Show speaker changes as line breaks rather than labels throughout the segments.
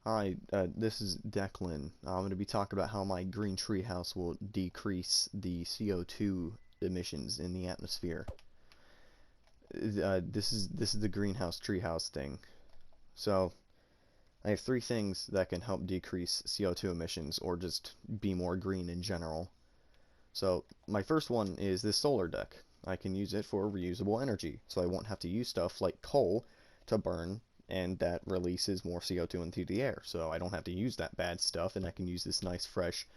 Hi, this is Declan. I'm going to be talking about how my green treehouse will decrease the CO2 emissions in the atmosphere. This is the greenhouse treehouse thing. So I have three things that can help decrease CO2 emissions or just be more green in general. So my first one is this solar deck. I can use it for reusable energy, so I won't have to use stuff like coal to burn, and that releases more CO2 into the air. So I don't have to use that bad stuff, and I can use this nice fresh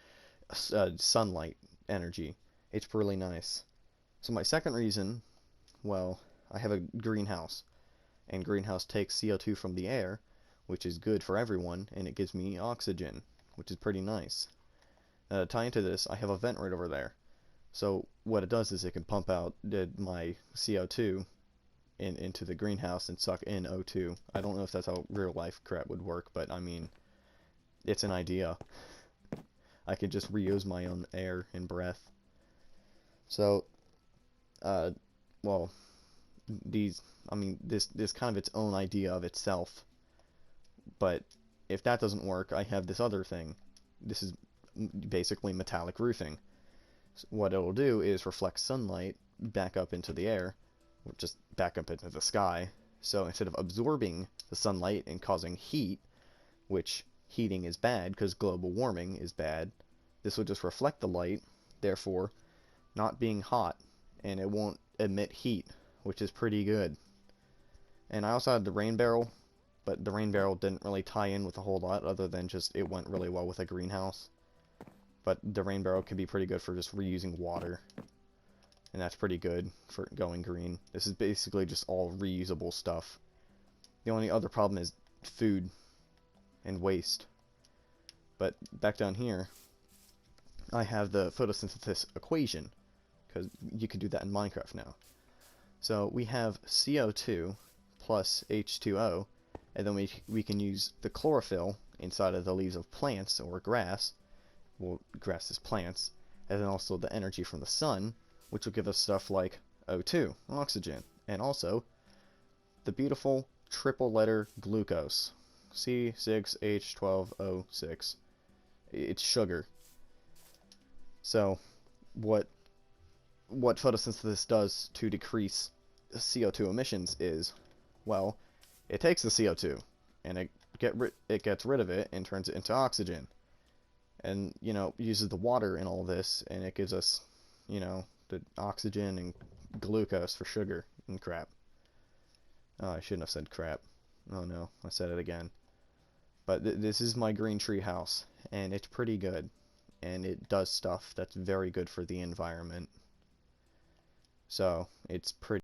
sunlight energy. It's really nice. So my second reason, well, I have a greenhouse, and greenhouse takes CO2 from the air, which is good for everyone, and it gives me oxygen, which is pretty nice. To tie into this, I have a vent right over there. So what it does is it can pump out my CO2 into the greenhouse and suck in O2. I don't know if that's how real life crap would work, but I mean, it's an idea. I could just reuse my own air and breath. So, uh, well, this kind of its own idea of itself. But if that doesn't work, I have this other thing. This is basically metallic roofing. So what it'll do is reflect sunlight back up into the air, or just back up into the sky. So instead of absorbing the sunlight and causing heat, which heating is bad because global warming is bad, this will just reflect the light, therefore not being hot, and it won't emit heat, which is pretty good. And I also had the rain barrel, but the rain barrel didn't really tie in with a whole lot other than just it went really well with a greenhouse. But the rain barrel can be pretty good for just reusing water, and that's pretty good for going green. This is basically just all reusable stuff. The only other problem is food and waste. But back down here, I have the photosynthesis equation, because you can do that in Minecraft now. So we have CO2 plus H2O, and then we can use the chlorophyll inside of the leaves of plants or grass. Well, grass is plants, and then also the energy from the sun, which will give us stuff like O2, oxygen, and also the beautiful triple letter glucose, C6H12O6. It's sugar. So what photosynthesis does to decrease CO2 emissions is, well, it takes the CO2 and it gets rid of it and turns it into oxygen. And, uses the water in all this, and it gives us, the oxygen and glucose for sugar and crap. Oh, I shouldn't have said crap. Oh no, I said it again. But this is my green tree house, and it's pretty good. And it does stuff that's very good for the environment. So, it's pretty